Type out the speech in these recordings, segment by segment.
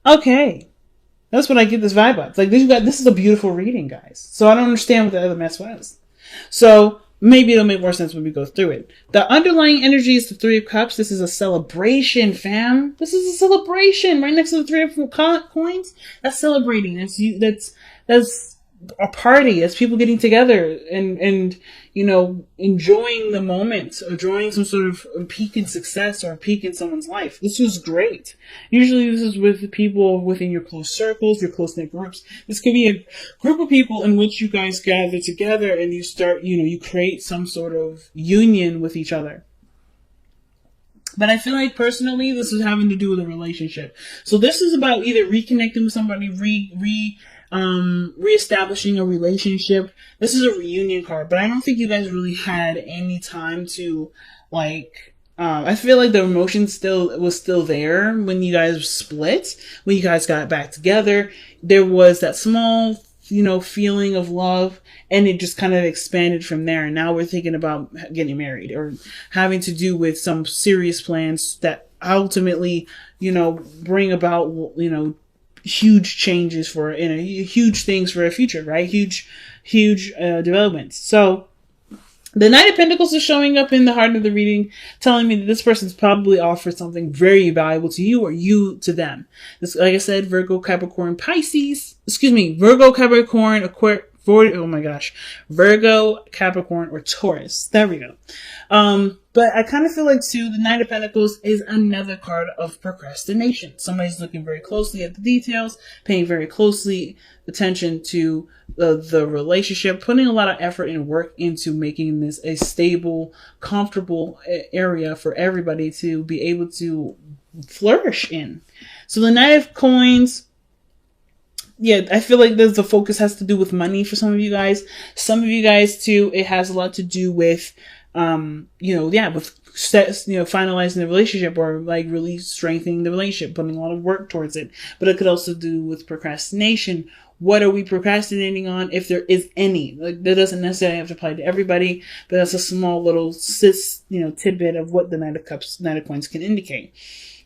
Okay. That's what I get this vibe of. It's like this is a beautiful reading, guys. So I don't understand what the other mess was. So maybe it'll make more sense when we go through it. The underlying energy is the Three of Cups. This is a celebration, fam. This is a celebration. Right next to the Three of Coins. That's celebrating. That's a party. That's people getting together and enjoying the moment, enjoying some sort of peak in success or a peak in someone's life. This was great. Usually this is with people within your close circles, your close-knit groups. This could be a group of people in which you guys gather together and you start, you create some sort of union with each other. But I feel like personally, this is having to do with a relationship. So this is about either reconnecting with somebody, reestablishing a relationship. This is a reunion card, but I don't think you guys really had any time to I feel like the emotion was still there when you guys split, when you guys got back together. There was that small, feeling of love, and it just kind of expanded from there. And now we're thinking about getting married or having to do with some serious plans that ultimately, bring about, huge changes for, huge things for a future, right? Huge developments. So the Knight of Pentacles is showing up in the heart of the reading, telling me that this person's probably offered something very valuable to you or you to them. This, like I said, Virgo, Capricorn, Virgo, Capricorn, Virgo, Capricorn, or Taurus. There we go. But I kind of feel like too, the Knight of Pentacles is another card of procrastination. Somebody's looking very closely at the details, paying very closely attention to the relationship, putting a lot of effort and work into making this a stable, comfortable area for everybody to be able to flourish in. So the Knight of Coins, yeah, I feel like the focus has to do with money for some of you guys. Some of you guys too, it has a lot to do with, finalizing the relationship or really strengthening the relationship, putting a lot of work towards it. But it could also do with procrastination. What are we procrastinating on, if there is any? That doesn't necessarily have to apply to everybody, but that's a small little tidbit of what the Knight of Coins can indicate.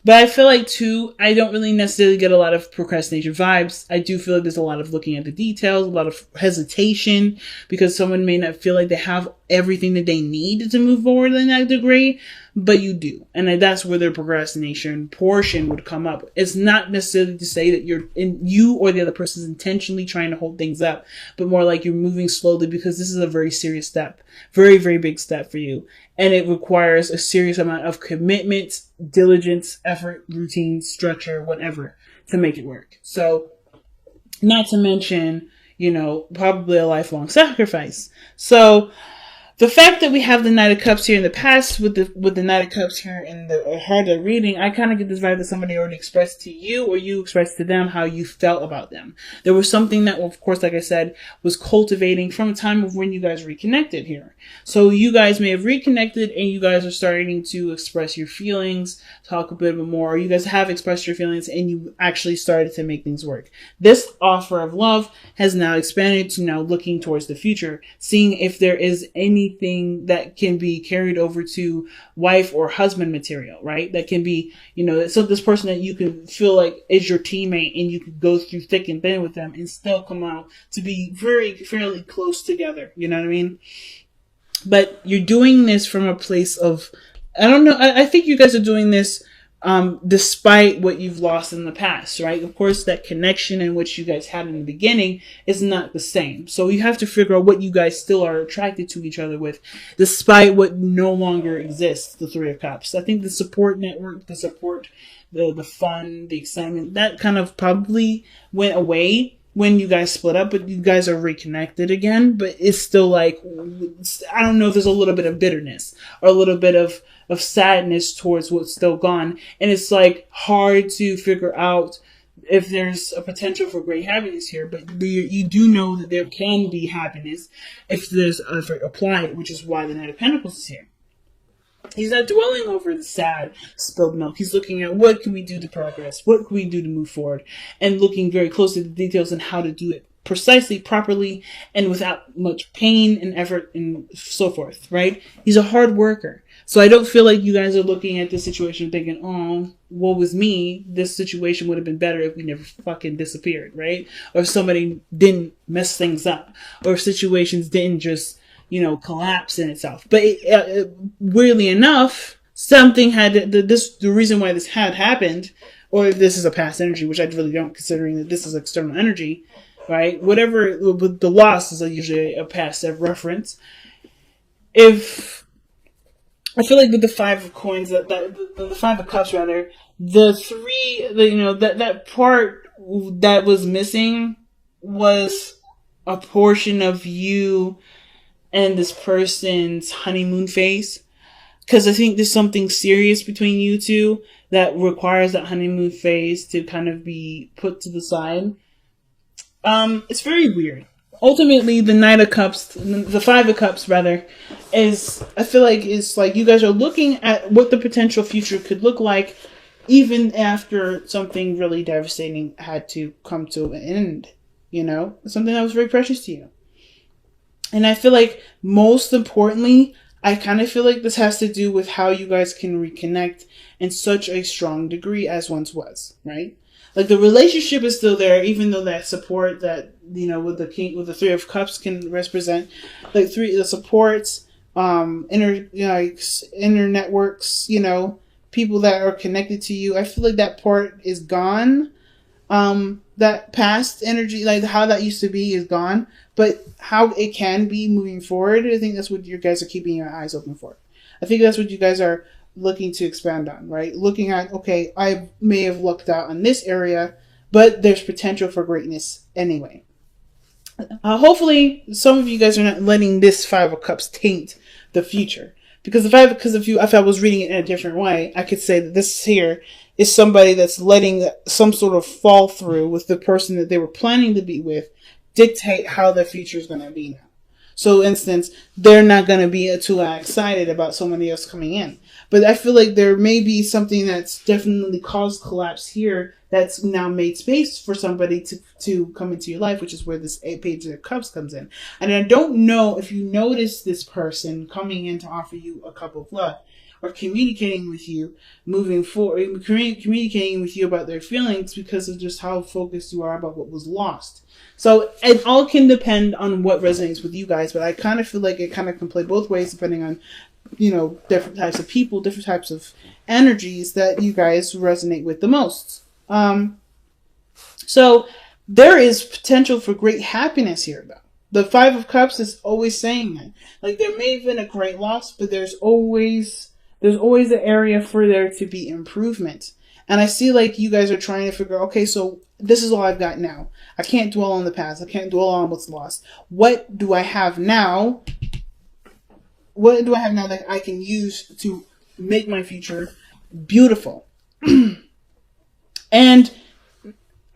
But I feel like too, I don't really necessarily get a lot of procrastination vibes. I do feel like there's a lot of looking at the details, a lot of hesitation, because someone may not feel like they have everything that they need to move forward in that degree, but you do. And that's where the procrastination portion would come up. It's not necessarily to say that you or the other person is intentionally trying to hold things up, but more like you're moving slowly because this is a very serious step, very, very big step for you. And it requires a serious amount of commitment, diligence, effort, routine, structure, whatever, to make it work. So, not to mention, probably a lifelong sacrifice. So, the fact that we have the Knight of Cups here in the past with the Knight of Cups here in the heart of the reading, I kind of get this vibe that somebody already expressed to you or you expressed to them how you felt about them. There was something that, of course, like I said, was cultivating from a time of when you guys reconnected here. So you guys may have reconnected and you guys are starting to express your feelings, talk a bit more, or you guys have expressed your feelings and you actually started to make things work. This offer of love has now expanded to now looking towards the future, seeing if there is anything that can be carried over to wife or husband material, right? That can be, so this person that you can feel like is your teammate and you can go through thick and thin with them and still come out to be fairly close together. You know what I mean? But you're doing this from a place of, I don't know, I think you guys are doing this despite what you've lost in the past, right? Of course, that connection in which you guys had in the beginning is not the same. So you have to figure out what you guys still are attracted to each other with, despite what no longer exists, the Three of Cups. I think the support network, the support, the fun, the excitement, that kind of probably went away when you guys split up, but you guys are reconnected again. But it's still I don't know if there's a little bit of bitterness or a little bit of sadness towards what's still gone. And it's hard to figure out if there's a potential for great happiness here, but you do know that there can be happiness if there's effort applied, which is why the Knight of Pentacles is here. He's not dwelling over the sad spilled milk. He's looking at what can we do to progress? What can we do to move forward? And looking very closely at the details and how to do it precisely, properly, and without much pain and effort and so forth, right? He's a hard worker. So I don't feel like you guys are looking at this situation thinking, oh, woe was me. This situation would have been better if we never fucking disappeared, right? Or if somebody didn't mess things up. Or if situations didn't just, collapse in itself. But weirdly enough, something had, the reason why this had happened, or if this is a past energy, which I really don't, considering that this is external energy, right? Whatever, the loss is usually a past reference. If, I feel like with the Five of Coins, the Five of Cups rather, that part that was missing was a portion of you and this person's honeymoon phase. Because I think there's something serious between you two that requires that honeymoon phase to kind of be put to the side. It's very weird. Ultimately, the Knight of Cups, the Five of Cups rather, I feel like it's like you guys are looking at what the potential future could look like even after something really devastating had to come to an end, something that was very precious to you. And I feel like most importantly, I kind of feel like this has to do with how you guys can reconnect in such a strong degree as once was, right? Like the relationship is still there, even though that support that, with the Three of Cups can represent, like the supports, inner networks, people that are connected to you. I feel like that part is gone. That past energy, like how that used to be, is gone. But how it can be moving forward, I think that's what you guys are keeping your eyes open for. I think that's what you guys are looking to expand on, right? Looking at, okay, I may have lucked out on this area, but there's potential for greatness anyway. Hopefully, some of you guys are not letting this Five of Cups taint the future. Because if I was reading it in a different way, I could say that this here is somebody that's letting some sort of fall through with the person that they were planning to be with dictate how their future is going to be now. So, instance, they're not going to be too excited about somebody else coming in. But I feel like there may be something that's definitely caused collapse here that's now made space for somebody to come into your life, which is where this Page of Cups comes in. And I don't know if you notice this person coming in to offer you a cup of love or communicating with you moving forward, communicating with you about their feelings because of just how focused you are about what was lost. So it all can depend on what resonates with you guys, but I kind of feel like it kind of can play both ways depending on, different types of people, different types of energies that you guys resonate with the most. So there is potential for great happiness here, though. The Five of Cups is always saying that. Like, there may have been a great loss, but there's always an area for there to be improvement. And I see like you guys are trying to figure, okay, so this is all I've got now. I can't dwell on the past. I can't dwell on what's lost. What do I have now? What do I have now that I can use to make my future beautiful? And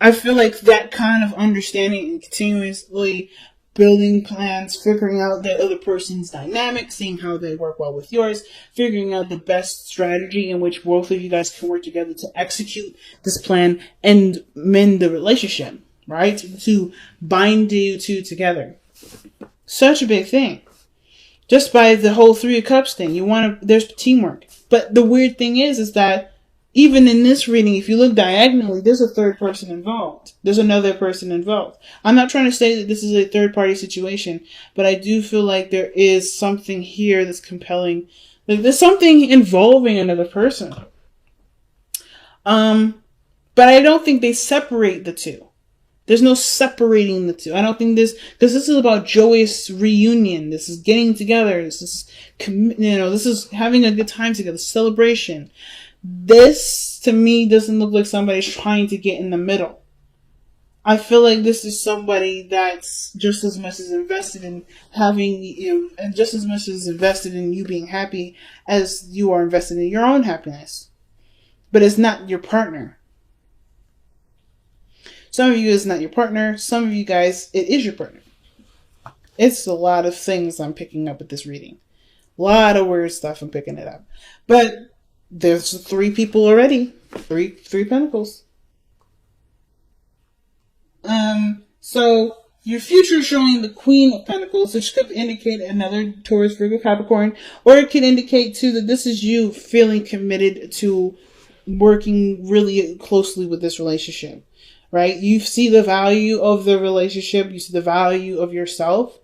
I feel like that kind of understanding and continuously building plans, figuring out the other person's dynamic, seeing how they work well with yours, figuring out the best strategy in which both of you guys can work together to execute this plan and mend the relationship, right? To bind you two together. Such a big thing. Just by the whole Three of Cups thing, there's teamwork. But the weird thing is that even in this reading, if you look diagonally, there's a third person involved. There's another person involved. I'm not trying to say that this is a third party situation, but I do feel like there is something here that's compelling. Like there's something involving another person. But I don't think they separate the two. There's no separating the two. I don't think because this is about joyous reunion. This is getting together. This is, this is having a good time together, celebration. This, to me, doesn't look like somebody's trying to get in the middle. I feel like this is somebody that's just as much as invested in having, and just as much as invested in you being happy as you are invested in your own happiness. But it's not your partner. Some of you it's not your partner. Some of you guys, it is your partner. It's a lot of things I'm picking up with this reading. A lot of weird stuff I'm picking it up. But there's 3 people already. Three pentacles. So Your future is showing the Queen of Pentacles, which could indicate another Taurus, Virgo, Capricorn, or it could indicate too that this is you feeling committed to working really closely with this relationship, right? You see the value of the relationship, you see the value of yourself,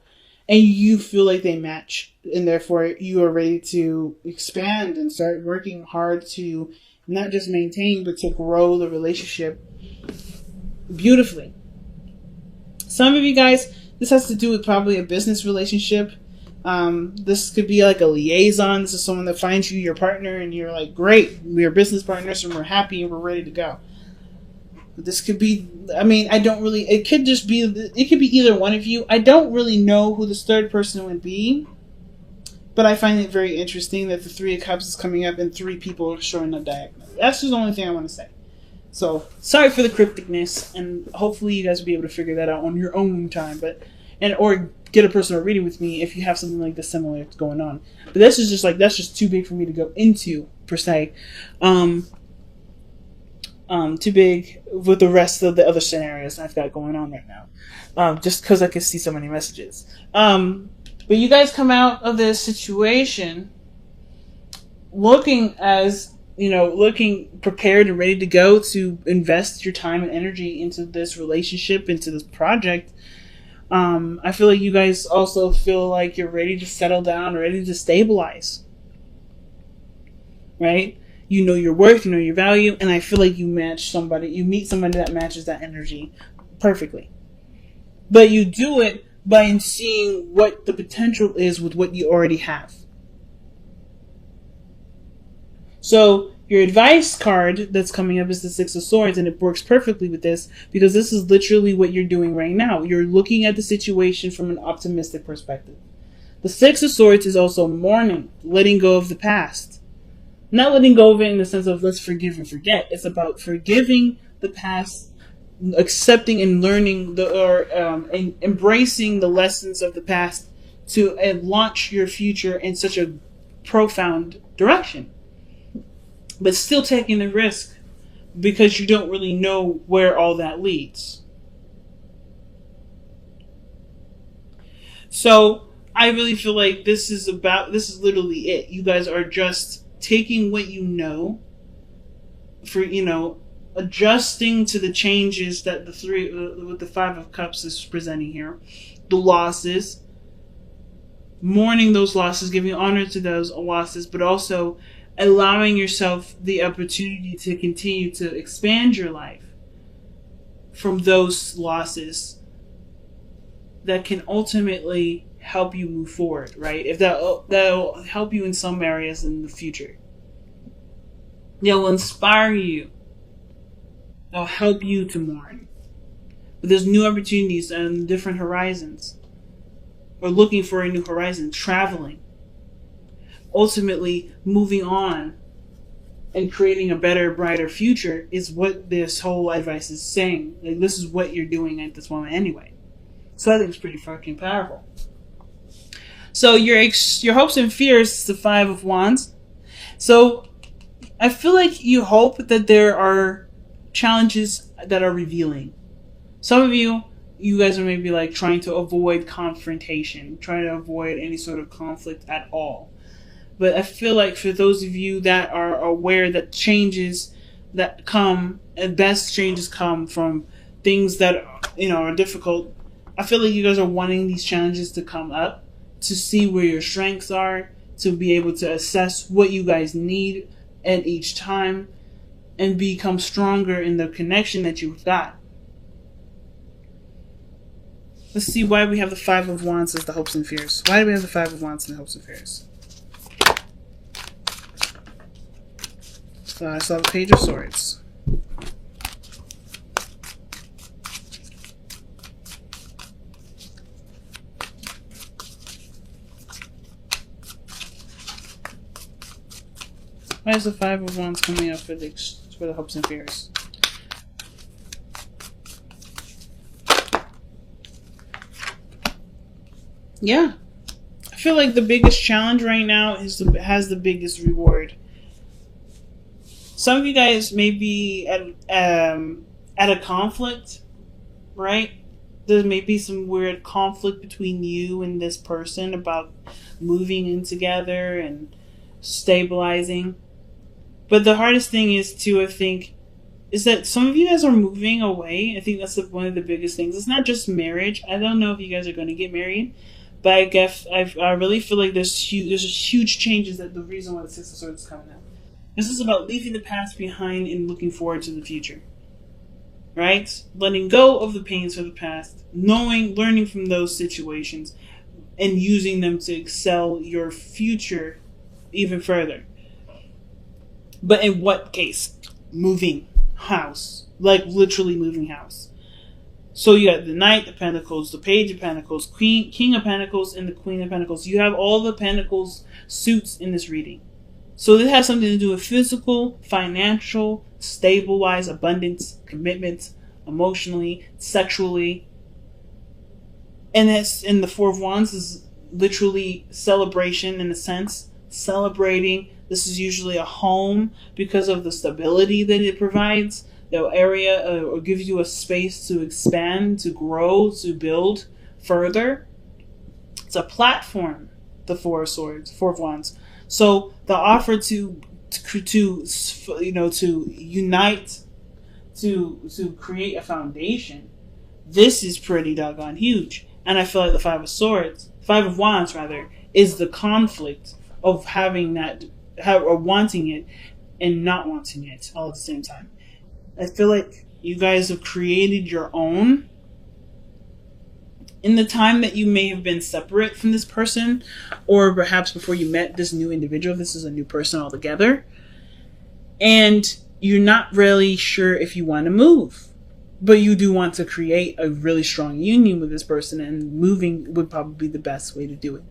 and you feel like they match, and therefore you are ready to expand and start working hard to not just maintain, but to grow the relationship beautifully. Some of you guys, this has to do with probably a business relationship. This could be like a liaison. This is someone that finds you your partner and you're like, great, we're business partners and we're happy and we're ready to go. This could be, it could be either one of you. I don't really know who this third person would be, but I find it very interesting that the Three of Cups is coming up and 3 people are showing up diagonally. That's just the only thing I want to say. So, sorry for the crypticness, and hopefully you guys will be able to figure that out on your own time, or get a personal reading with me if you have something like this similar going on. But this is that's just too big for me to go into, per se. Too big with the rest of the other scenarios I've got going on right now. Just because I can see so many messages. But you guys come out of this situation looking prepared and ready to go to invest your time and energy into this relationship, into this project. I feel like you guys also feel like you're ready to settle down, ready to stabilize. Right? You know your worth, you know your value, and I feel like you meet somebody that matches that energy perfectly. But you do it by seeing what the potential is with what you already have. So your advice card that's coming up is the Six of Swords, and it works perfectly with this because this is literally what you're doing right now. You're looking at the situation from an optimistic perspective. The Six of Swords is also mourning, letting go of the past. Not letting go of it in the sense of let's forgive and forget. It's about forgiving the past, accepting and learning and embracing the lessons of the past to launch your future in such a profound direction. But still taking the risk because you don't really know where all that leads. So I really feel like this is literally it. You guys are just taking what you know for, adjusting to the changes that with the Five of Cups is presenting here. The losses, mourning those losses, giving honor to those losses, but also allowing yourself the opportunity to continue to expand your life from those losses that can ultimately help you move forward, right? If that'll help you in some areas in the future. They'll inspire you. They'll help you to mourn. But there's new opportunities and different horizons. Or looking for a new horizon, traveling. Ultimately, moving on and creating a better, brighter future is what this whole advice is saying. Like, this is what you're doing at this moment anyway. So I think it's pretty fucking powerful. So your hopes and fears is the Five of Wands. So I feel like you hope that there are challenges that are revealing. Some of you guys are maybe like trying to avoid confrontation, trying to avoid any sort of conflict at all. But I feel like for those of you that are aware that changes that come, and best changes come from things that are difficult, I feel like you guys are wanting these challenges to come up to see where your strengths are, to be able to assess what you guys need at each time, and become stronger in the connection that you've got. Let's see why we have the Five of Wands as the hopes and fears. Why do we have the Five of Wands and the hopes and fears? So I saw the Page of Swords. Why is the Five of Wands coming up for the hopes and fears? Yeah. I feel like the biggest challenge right now has the biggest reward. Some of you guys may be at a conflict, right? there may be some weird conflict between you and this person about moving in together and stabilizing. But the hardest thing is too, I think, is that some of you guys are moving away. I think that's one of the biggest things. It's not just marriage. I don't know if you guys are going to get married, but I guess I really feel like there's huge changes. That the reason why the Six of Swords is coming out. This is about leaving the past behind and looking forward to the future. Right? Letting go of the pains of the past, learning from those situations, and using them to excel your future even further. But in what case? Moving house. Like literally moving house. So you got the Knight of Pentacles, the Page of Pentacles, King of Pentacles, and the Queen of Pentacles. You have all the Pentacles suits in this reading. So this has something to do with physical, financial, stable-wise, abundance, commitment, emotionally, sexually. And the Four of Wands is literally celebration in a sense. Celebrating. This is usually a home because of the stability that it provides. The area or gives you a space to expand, to grow, to build further. It's a platform, the Four of Swords, Four of Wands. So the offer to unite, to create a foundation, this is pretty doggone huge. And I feel like the Five of Wands rather, is the conflict of having that, or wanting it and not wanting it all at the same time. I feel like you guys have created your own in the time that you may have been separate from this person, or perhaps before you met this new individual. This is a new person altogether. And you're not really sure if you want to move, but you do want to create a really strong union with this person, and moving would probably be the best way to do it.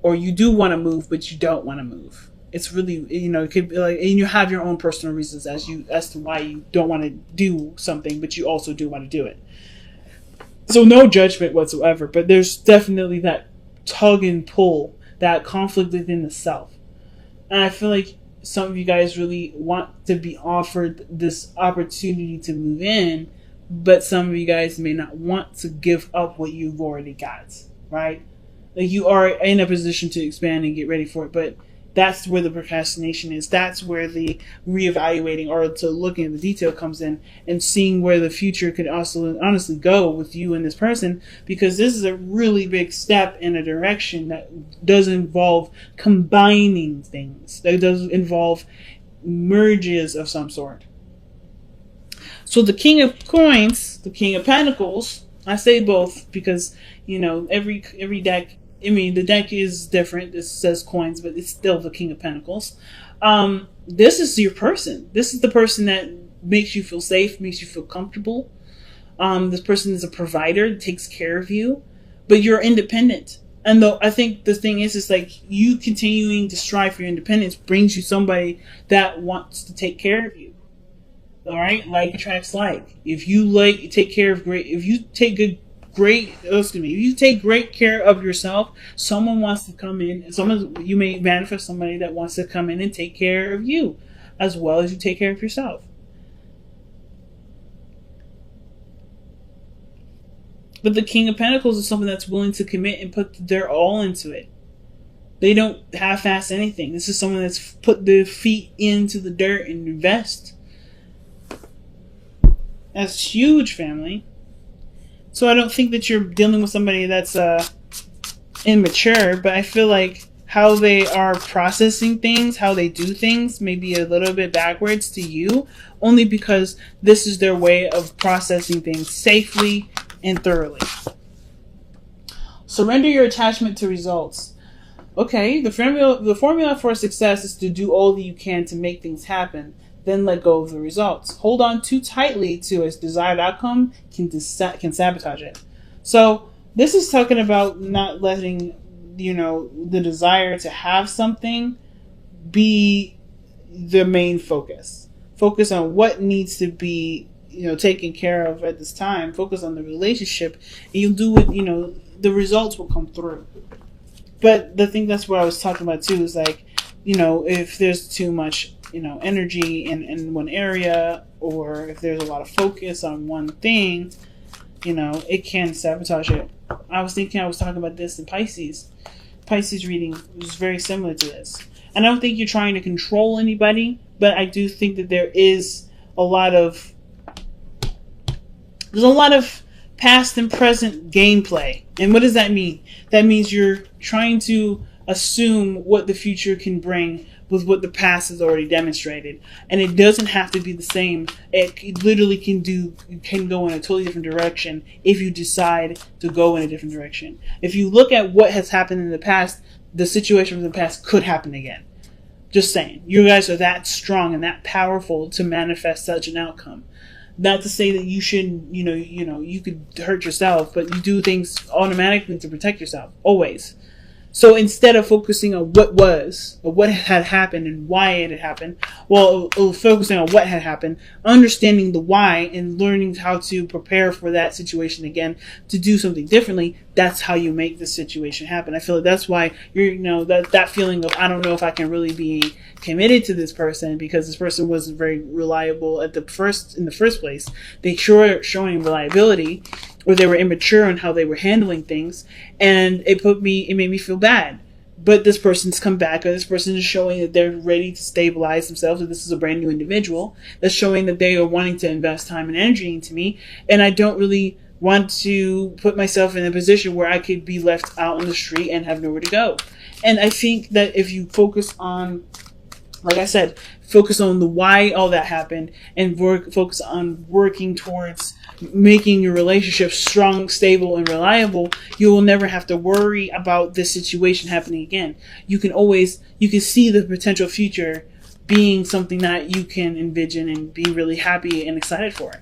Or you do want to move, but you don't want to move. It's really, it could be like, and you have your own personal reasons as to why you don't want to do something, but you also do want to do it. So no judgment whatsoever, but there's definitely that tug and pull, that conflict within the self. And I feel like some of you guys really want to be offered this opportunity to move in, but some of you guys may not want to give up what you've already got, right? Like you are in a position to expand and get ready for it, but that's where the procrastination is. That's where the reevaluating or to looking at the detail comes in, and seeing where the future could also honestly go with you and this person, because this is a really big step in a direction that does involve combining things. That does involve merges of some sort. So the King of Coins, the King of Pentacles, I say both because, every deck, the deck is different. It says coins, but it's still the King of Pentacles. This is your person. This is the person that makes you feel safe, makes you feel comfortable. This person is a provider, takes care of you, but you're independent. And though I think the thing is like you continuing to strive for your independence brings you somebody that wants to take care of you. All right, like attracts like. If you take great care of yourself, someone wants to come in. You may manifest somebody that wants to come in and take care of you, as well as you take care of yourself. But the King of Pentacles is someone that's willing to commit and put their all into it. They don't half-ass anything. This is someone that's put their feet into the dirt and invest. That's huge, family. So I don't think that you're dealing with somebody that's immature, but I feel like how they are processing things, how they do things, may be a little bit backwards to you, only because this is their way of processing things safely and thoroughly. Surrender your attachment to results. Okay, the formula for success is to do all that you can to make things happen, then let go of the results. Hold on too tightly to a desired outcome can sabotage it. So this is talking about not letting, the desire to have something be the main focus. Focus on what needs to be, taken care of at this time. Focus on the relationship, and you'll do it, the results will come through. But the thing that's what I was talking about too is like, if there's too much energy in one area, or if there's a lot of focus on one thing, it can sabotage it. I was talking about this in Pisces. Pisces reading was very similar to this. And I don't think you're trying to control anybody, but I do think that there's a lot of past and present gameplay. And what does that mean? That means you're trying to assume what the future can bring with what the past has already demonstrated. And it doesn't have to be the same. It literally can go in a totally different direction if you decide to go in a different direction. If you look at what has happened in the past, the situation from the past could happen again. Just saying. You guys are that strong and that powerful to manifest such an outcome. Not to say that you shouldn't, you could hurt yourself, but you do things automatically to protect yourself. Always. So instead of focusing on what was, or what had happened and why it had happened, focusing on what had happened, understanding the why and learning how to prepare for that situation again to do something differently, that's how you make the situation happen. I feel like that's why that feeling of, I don't know if I can really be committed to this person because this person wasn't very reliable in the first place. They sure showing reliability, or they were immature in how they were handling things, and it made me feel bad. But this person's come back, or this person is showing that they're ready to stabilize themselves, and this is a brand new individual that's showing that they are wanting to invest time and energy into me, and I don't really want to put myself in a position where I could be left out on the street and have nowhere to go. And I think that if you focus on, like I said, focus on the why all that happened, and focus on working towards making your relationship strong, stable, and reliable, you will never have to worry about this situation happening again. You can see the potential future being something that you can envision and be really happy and excited for.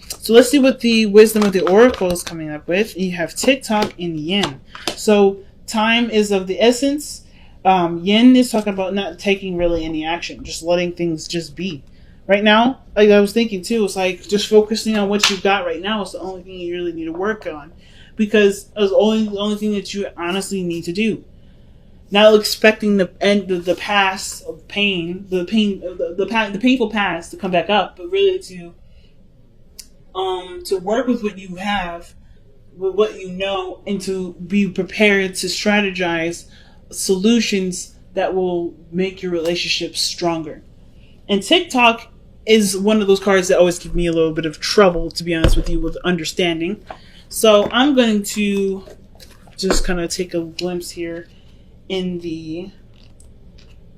So let's see what the wisdom of the oracle is coming up with. You have TikTok and Yin. So time is of the essence. Yin is talking about not taking really any action, just letting things just be. Right now, like I was thinking too, it's like just focusing on what you've got right now is the only thing you really need to work on, because it's the only thing that you honestly need to do. Not expecting the past of pain, the painful past to come back up, but really to work with what you have, with what you know, and to be prepared to strategize solutions that will make your relationship stronger. And TikTok is one of those cards that always give me a little bit of trouble, to be honest with you, with understanding. So I'm going to just kind of take a glimpse here in the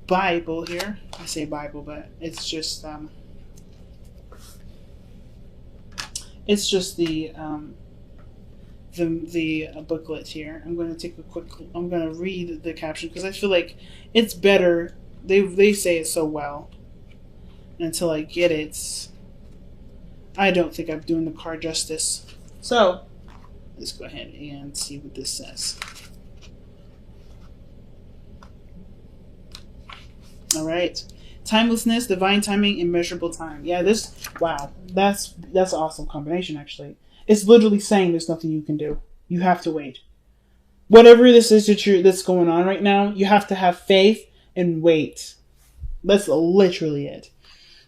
Bible here. I say Bible, but it's just the booklet here. I'm going to read the caption because I feel like it's better. They say it so well. Until I get it, I don't think I'm doing the card justice. So let's go ahead and see what this says. All right. Timelessness, divine timing, immeasurable time. Yeah, that's an awesome combination, actually. It's literally saying there's nothing you can do. You have to wait. Whatever this is that's going on right now, you have to have faith and wait. That's literally it.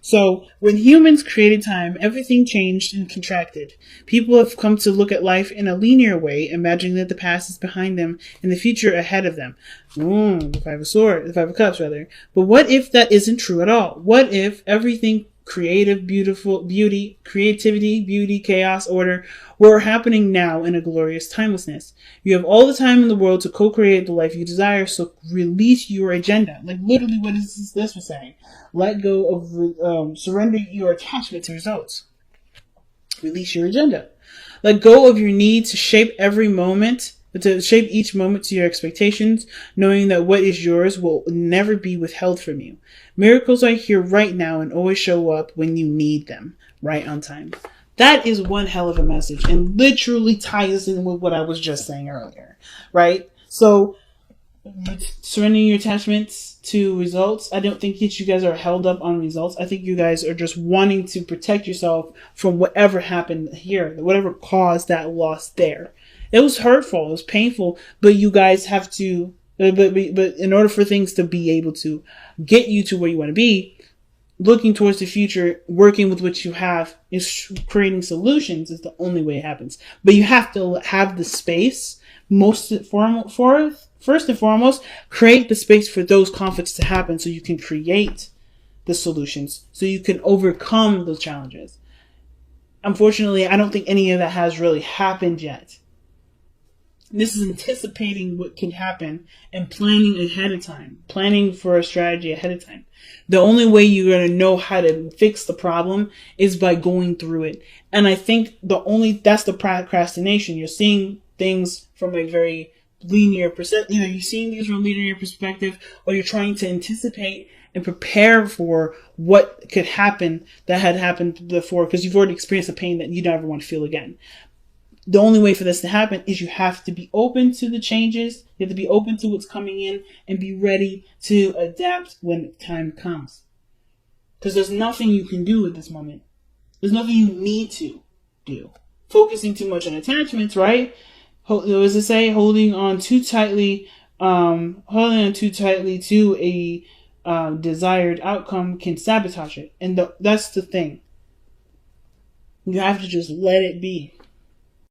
So, when humans created time, everything changed and contracted. People have come to look at life in a linear way, imagining that the past is behind them and the future ahead of them. The Five of Cups, rather. But what if that isn't true at all? What if everything creativity, beauty, chaos, order were happening now in a glorious timelessness? You have all the time in the world to co-create the life you desire, so release your agenda. Like literally what is this was saying. Let go of, surrender your attachment to results. Release your agenda. Let go of your need to shape each moment to your expectations, knowing that what is yours will never be withheld from you. Miracles are here right now and always show up when you need them, right on time. That is one hell of a message and literally ties in with what I was just saying earlier, right? So, surrendering your attachments to results. I don't think that you guys are held up on results. I think you guys are just wanting to protect yourself from whatever happened here, whatever caused that loss there. It was hurtful. It was painful, but you guys have to, but in order for things to be able to get you to where you want to be, looking towards the future, working with what you have, is creating solutions is the only way it happens. But you have to have the space, first and foremost, create the space for those conflicts to happen so you can create the solutions, so you can overcome those challenges. Unfortunately, I don't think any of that has really happened yet. This is anticipating what can happen and planning ahead of time, planning for a strategy ahead of time. The only way you're going to know how to fix the problem is by going through it. And I think that's the procrastination. You're seeing things from a very linear perspective. You're seeing things from a linear perspective, or you're trying to anticipate and prepare for what could happen that had happened before, because you've already experienced a pain that you never want to feel again. The only way for this to happen is you have to be open to the changes. You have to be open to what's coming in and be ready to adapt when the time comes. Because there's nothing you can do at this moment. There's nothing you need to do. Focusing too much on attachments, right? What does it say? Holding on too tightly to a desired outcome can sabotage it. And that's the thing. You have to just let it be.